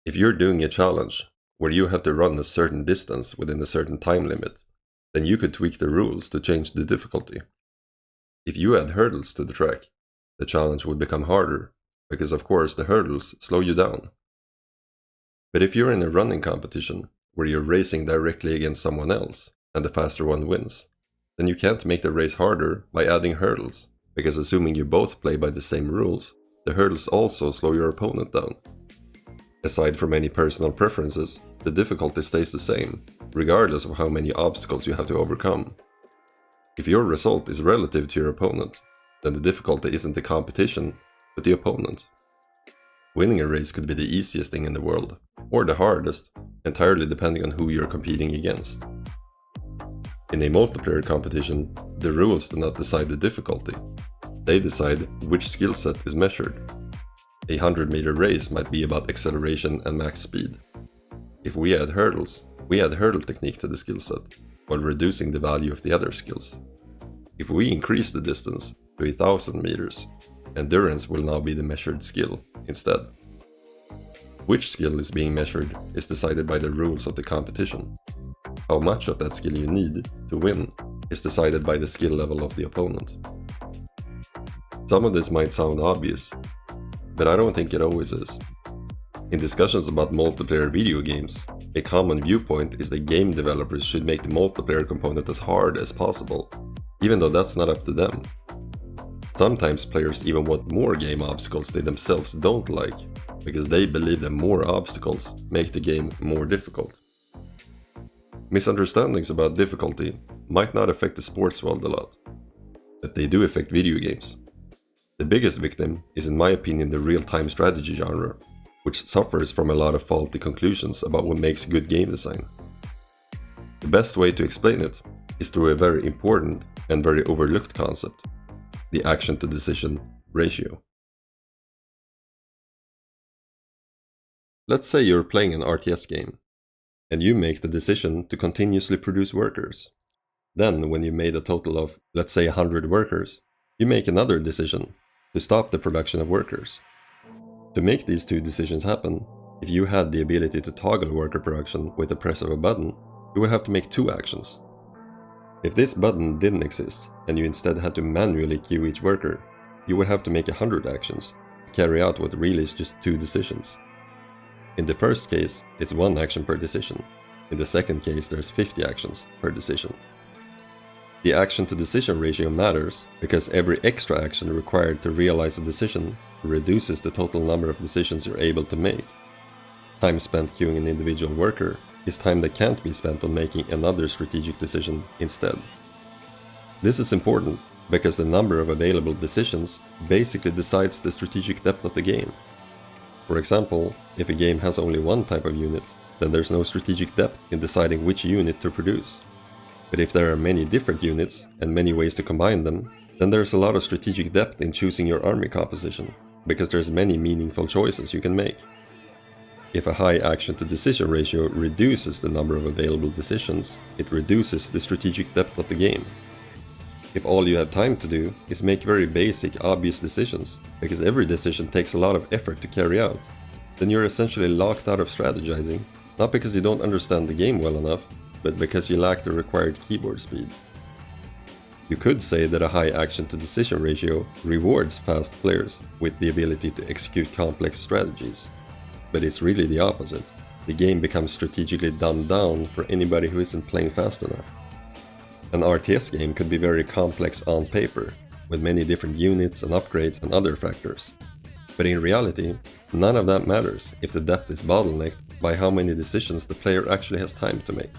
If you're doing a challenge where you have to run a certain distance within a certain time limit, then you could tweak the rules to change the difficulty. If you add hurdles to the track, the challenge would become harder, because of course the hurdles slow you down. But if you're in a running competition where you're racing directly against someone else, and the faster one wins, then you can't make the race harder by adding hurdles, because assuming you both play by the same rules, the hurdles also slow your opponent down. Aside from any personal preferences, the difficulty stays the same, regardless of how many obstacles you have to overcome. If your result is relative to your opponent, then the difficulty isn't the competition, but the opponent. Winning a race could be the easiest thing in the world, or the hardest, entirely depending on who you're competing against. In a multiplayer competition, the rules do not decide the difficulty. They decide which skill set is measured. A 100-meter race might be about acceleration and max speed. If we add hurdles, we add hurdle technique to the skill set, while reducing the value of the other skills. If we increase the distance to 1,000 meters, endurance will now be the measured skill instead. Which skill is being measured is decided by the rules of the competition. How much of that skill you need to win is decided by the skill level of the opponent. Some of this might sound obvious, but I don't think it always is. In discussions about multiplayer video games, a common viewpoint is that game developers should make the multiplayer component as hard as possible, even though that's not up to them. Sometimes players even want more game obstacles they themselves don't like, because they believe that more obstacles make the game more difficult. Misunderstandings about difficulty might not affect the sports world a lot, but they do affect video games. The biggest victim is, in my opinion, the real-time strategy genre, which suffers from a lot of faulty conclusions about what makes good game design. The best way to explain it is through a very important and very overlooked concept: the action-to-decision ratio. Let's say you're playing an RTS game, and you make the decision to continuously produce workers. Then, when you made a total of, let's say, 100 workers, you make another decision to stop the production of workers. To make these two decisions happen, if you had the ability to toggle worker production with the press of a button, you would have to make two actions. If this button didn't exist, and you instead had to manually queue each worker, you would have to make 100 actions to carry out what really is just two decisions. In the first case, it's one action per decision. In the second case, there's 50 actions per decision. The action-to-decision ratio matters because every extra action required to realize a decision reduces the total number of decisions you're able to make. Time spent queuing an individual worker is time that can't be spent on making another strategic decision instead. This is important because the number of available decisions basically decides the strategic depth of the game. For example, if a game has only one type of unit, then there's no strategic depth in deciding which unit to produce. But if there are many different units and many ways to combine them, then there's a lot of strategic depth in choosing your army composition, because there's many meaningful choices you can make. If a high action-to-decision ratio reduces the number of available decisions, it reduces the strategic depth of the game. If all you have time to do is make very basic, obvious decisions, because every decision takes a lot of effort to carry out, then you're essentially locked out of strategizing, not because you don't understand the game well enough, but because you lack the required keyboard speed. You could say that a high action-to-decision ratio rewards fast players with the ability to execute complex strategies. But it's really the opposite. The game becomes strategically dumbed down for anybody who isn't playing fast enough. An RTS game could be very complex on paper, with many different units and upgrades and other factors. But in reality, none of that matters if the depth is bottlenecked by how many decisions the player actually has time to make.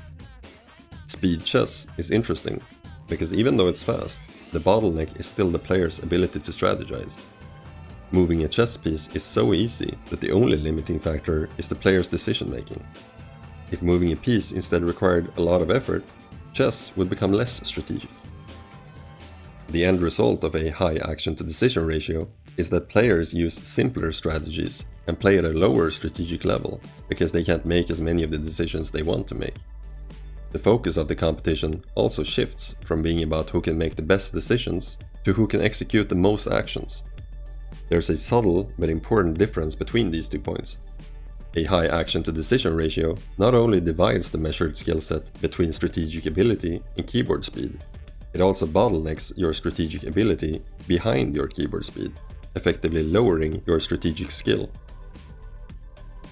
Speed chess is interesting, because even though it's fast, the bottleneck is still the player's ability to strategize. Moving a chess piece is so easy that the only limiting factor is the player's decision making. If moving a piece instead required a lot of effort, chess would become less strategic. The end result of a high action-to-decision ratio is that players use simpler strategies and play at a lower strategic level, because they can't make as many of the decisions they want to make. The focus of the competition also shifts from being about who can make the best decisions to who can execute the most actions. There's a subtle but important difference between these 2 points. A high action-to-decision ratio not only divides the measured skill set between strategic ability and keyboard speed, it also bottlenecks your strategic ability behind your keyboard speed, effectively lowering your strategic skill.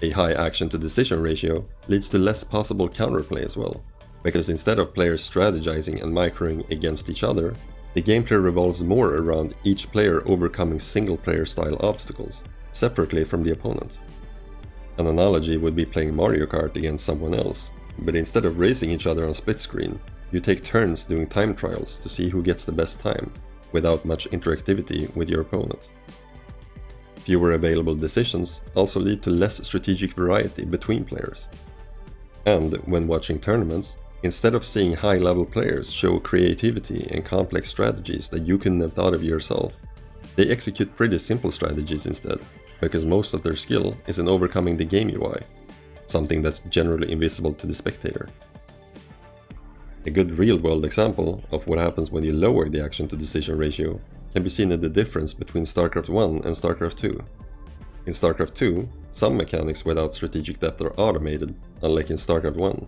A high action-to-decision ratio leads to less possible counterplay as well, because instead of players strategizing and microing against each other, the gameplay revolves more around each player overcoming single-player style obstacles, separately from the opponent. An analogy would be playing Mario Kart against someone else, but instead of racing each other on split screen, you take turns doing time trials to see who gets the best time, without much interactivity with your opponent. Fewer available decisions also lead to less strategic variety between players. And when watching tournaments, instead of seeing high-level players show creativity and complex strategies that you couldn't have thought of yourself, they execute pretty simple strategies instead, because most of their skill is in overcoming the game UI, something that's generally invisible to the spectator. A good real-world example of what happens when you lower the action-to-decision ratio can be seen in the difference between StarCraft 1 and StarCraft 2. In StarCraft 2, some mechanics without strategic depth are automated, unlike in StarCraft 1.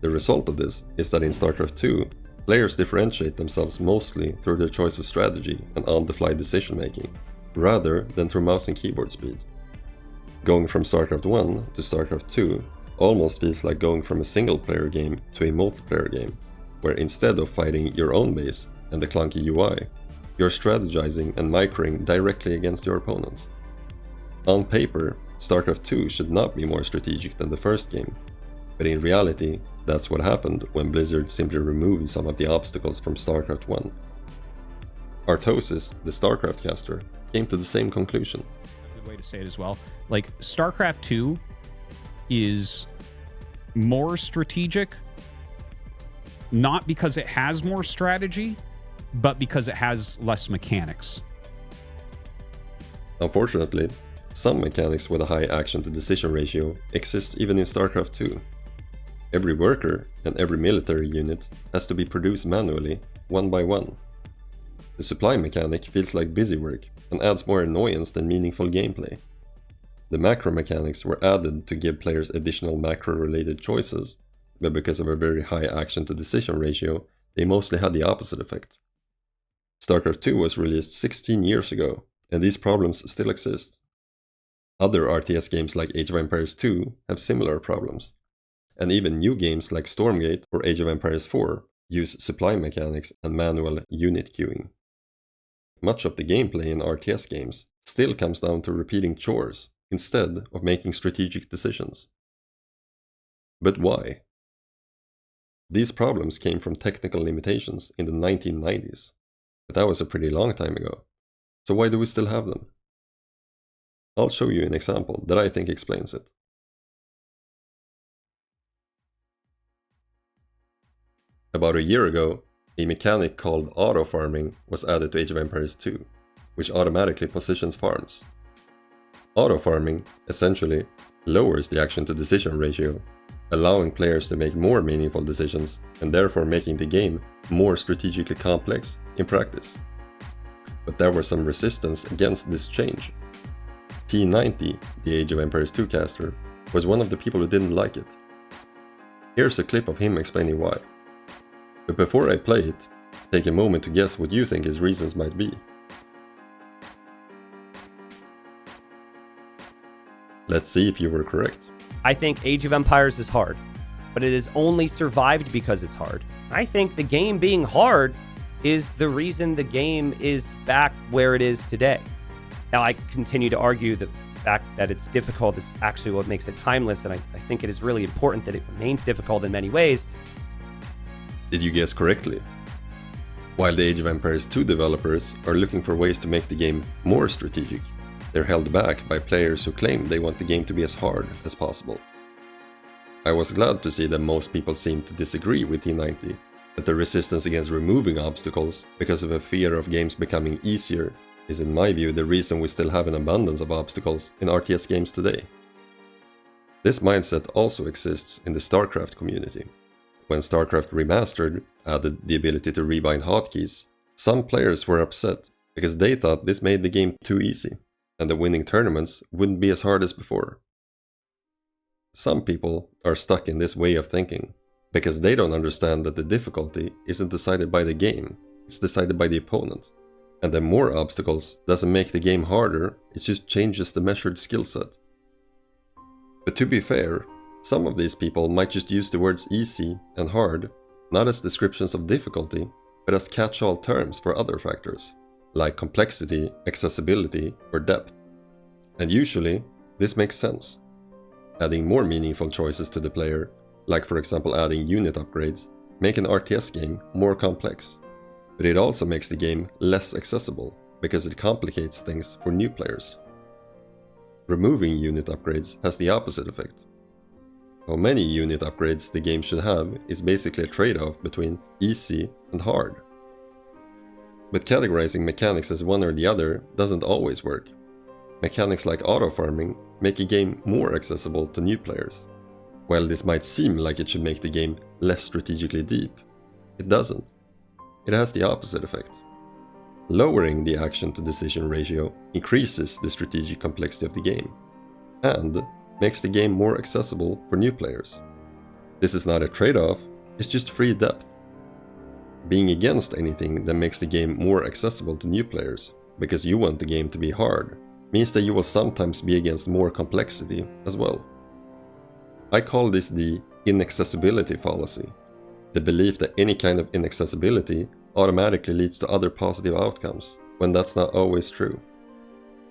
The result of this is that in StarCraft 2, players differentiate themselves mostly through their choice of strategy and on-the-fly decision-making, rather than through mouse and keyboard speed. Going from StarCraft 1 to StarCraft 2 almost feels like going from a single-player game to a multiplayer game, where instead of fighting your own base and the clunky UI, you're strategizing and microing directly against your opponents. On paper, StarCraft 2 should not be more strategic than the first game, but in reality, that's what happened when Blizzard simply removed some of the obstacles from StarCraft 1. Artosis, the StarCraft caster, came to the same conclusion. A good way to say it as well. Like, StarCraft 2 is more strategic, not because it has more strategy, but because it has less mechanics. Unfortunately, some mechanics with a high action-to-decision ratio exist even in StarCraft 2. Every worker and every military unit has to be produced manually, one by one. The supply mechanic feels like busy work and adds more annoyance than meaningful gameplay. The macro mechanics were added to give players additional macro-related choices, but because of a very high action-to-decision ratio, they mostly had the opposite effect. StarCraft 2 was released 16 years ago, and these problems still exist. Other RTS games like Age of Empires 2 have similar problems, and even new games like Stormgate or Age of Empires 4 use supply mechanics and manual unit queuing. Much of the gameplay in RTS games still comes down to repeating chores instead of making strategic decisions. But why? These problems came from technical limitations in the 1990s, but that was a pretty long time ago. So why do we still have them? I'll show you an example that I think explains it. About a year ago, a mechanic called auto farming was added to Age of Empires 2, which automatically positions farms. Auto farming essentially lowers the action-to-decision ratio, allowing players to make more meaningful decisions and therefore making the game more strategically complex in practice. But there was some resistance against this change. T90, the Age of Empires 2 caster, was one of the people who didn't like it. Here's a clip of him explaining why. But before I play it, take a moment to guess what you think his reasons might be. Let's see if you were correct. I think Age of Empires is hard, but it has only survived because it's hard. I think the game being hard is the reason the game is back where it is today. Now, I continue to argue that the fact that it's difficult is actually what makes it timeless, and I think it is really important that it remains difficult in many ways. Did you guess correctly? While the Age of Empires 2 developers are looking for ways to make the game more strategic, they're held back by players who claim they want the game to be as hard as possible. I was glad to see that most people seem to disagree with T90, that the resistance against removing obstacles because of a fear of games becoming easier is in my view the reason we still have an abundance of obstacles in RTS games today. This mindset also exists in the StarCraft community. When StarCraft Remastered added the ability to rebind hotkeys, some players were upset because they thought this made the game too easy, and the winning tournaments wouldn't be as hard as before. some people are stuck in this way of thinking, because they don't understand that the difficulty isn't decided by the game, it's decided by the opponent. And the more obstacles doesn't make the game harder, it just changes the measured skill set. But to be fair, some of these people might just use the words easy and hard, not as descriptions of difficulty, but as catch-all terms for other factors, like complexity, accessibility, or depth. And usually, this makes sense. Adding more meaningful choices to the player, like for example adding unit upgrades, make an RTS game more complex. But it also makes the game less accessible, because it complicates things for new players. Removing unit upgrades has the opposite effect. How many unit upgrades the game should have is basically a trade-off between easy and hard. But categorizing mechanics as one or the other doesn't always work. Mechanics like auto-farming make a game more accessible to new players. While this might seem like it should make the game less strategically deep, it doesn't. It has the opposite effect. Lowering the action-to-decision ratio increases the strategic complexity of the game, and makes the game more accessible for new players. This is not a trade-off, it's just free depth. Being against anything that makes the game more accessible to new players, because you want the game to be hard, means that you will sometimes be against more complexity as well. I call this the inaccessibility fallacy, the belief that any kind of inaccessibility automatically leads to other positive outcomes, when that's not always true.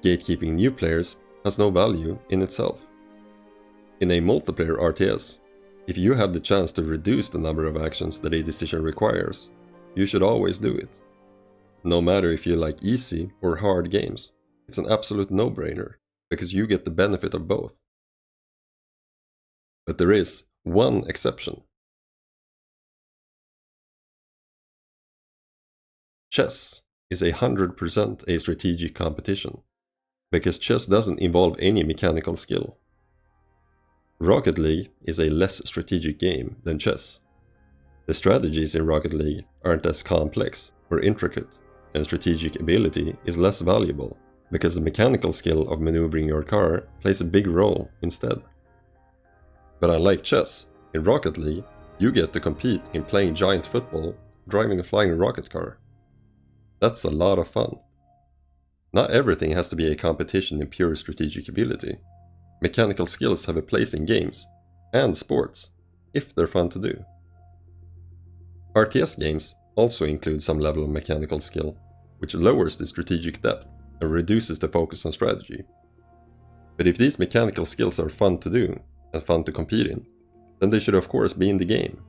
Gatekeeping new players has no value in itself. In a multiplayer RTS, if you have the chance to reduce the number of actions that a decision requires, you should always do it. No matter if you like easy or hard games, it's an absolute no-brainer, because you get the benefit of both. But there is one exception. Chess is 100% a strategic competition, because chess doesn't involve any mechanical skill. Rocket League is a less strategic game than chess. The strategies in Rocket League aren't as complex or intricate, and strategic ability is less valuable, because the mechanical skill of maneuvering your car plays a big role instead. But unlike chess, in Rocket League, you get to compete in playing giant football, driving a flying rocket car. That's a lot of fun. Not everything has to be a competition in pure strategic ability. Mechanical skills have a place in games and sports, if they're fun to do. RTS games also include some level of mechanical skill, which lowers the strategic depth and reduces the focus on strategy. But if these mechanical skills are fun to do and fun to compete in, then they should of course be in the game.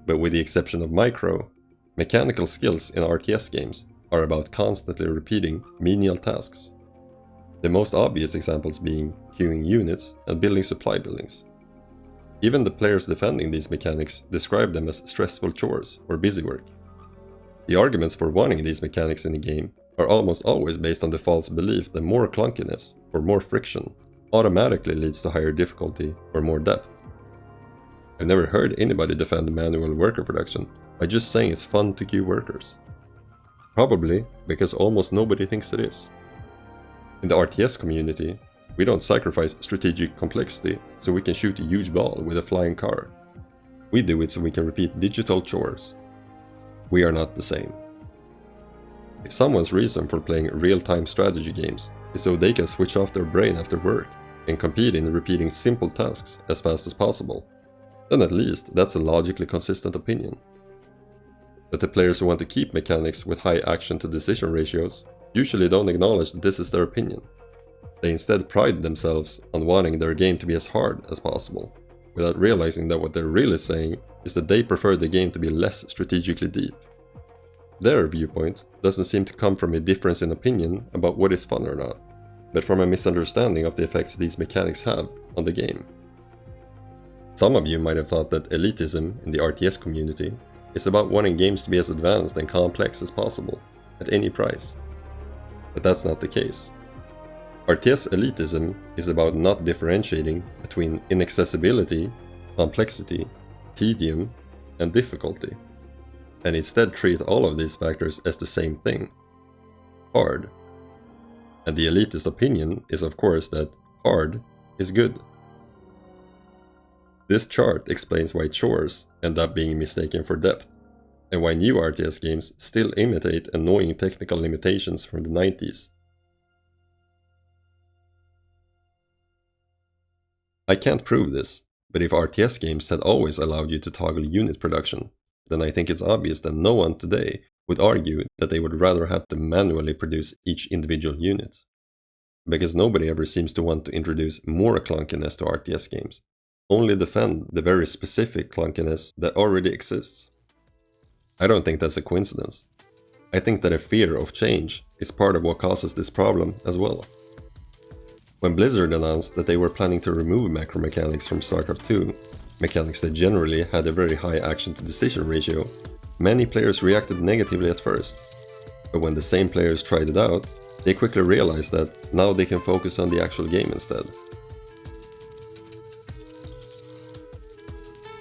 But with the exception of Micro, mechanical skills in RTS games are about constantly repeating menial tasks. The most obvious examples being queuing units and building supply buildings. Even the players defending these mechanics describe them as stressful chores or busy work. The arguments for wanting these mechanics in the game are almost always based on the false belief that more clunkiness or more friction automatically leads to higher difficulty or more depth. I've never heard anybody defend manual worker production by just saying it's fun to queue workers. Probably because almost nobody thinks it is. In the RTS community, we don't sacrifice strategic complexity so we can shoot a huge ball with a flying car. We do it so we can repeat digital chores. We are not the same. If someone's reason for playing real-time strategy games is so they can switch off their brain after work and compete in repeating simple tasks as fast as possible, then at least that's a logically consistent opinion. But the players who want to keep mechanics with high action-to-decision ratios usually don't acknowledge that this is their opinion. They instead pride themselves on wanting their game to be as hard as possible, without realizing that what they're really saying is that they prefer the game to be less strategically deep. Their viewpoint doesn't seem to come from a difference in opinion about what is fun or not, but from a misunderstanding of the effects these mechanics have on the game. Some of you might have thought that elitism in the RTS community is about wanting games to be as advanced and complex as possible, at any price. But that's not the case. RTS elitism is about not differentiating between inaccessibility, complexity, tedium, and difficulty, and instead treat all of these factors as the same thing: hard. And the elitist opinion is of course that hard is good. This chart explains why chores end up being mistaken for depth, and why new RTS games still imitate annoying technical limitations from the 90s. I can't prove this, but if RTS games had always allowed you to toggle unit production, then I think it's obvious that no one today would argue that they would rather have to manually produce each individual unit. Because nobody ever seems to want to introduce more clunkiness to RTS games, only defend the very specific clunkiness that already exists. I don't think that's a coincidence. I think that a fear of change is part of what causes this problem as well. When Blizzard announced that they were planning to remove macro mechanics from StarCraft 2, mechanics that generally had a very high action to decision ratio, many players reacted negatively at first. But when the same players tried it out, they quickly realized that now they can focus on the actual game instead.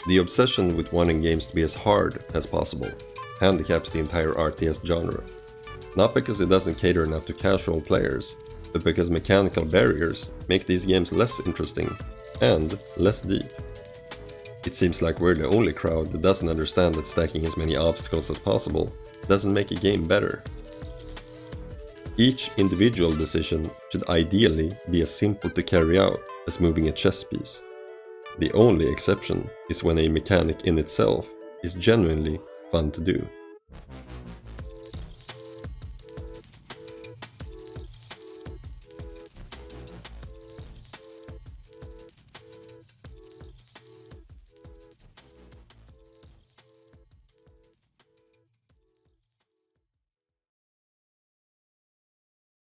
The obsession with wanting games to be as hard as possible handicaps the entire RTS genre. Not because it doesn't cater enough to casual players, but because mechanical barriers make these games less interesting and less deep. It seems like we're the only crowd that doesn't understand that stacking as many obstacles as possible doesn't make a game better. Each individual decision should ideally be as simple to carry out as moving a chess piece. The only exception is when a mechanic in itself is genuinely fun to do.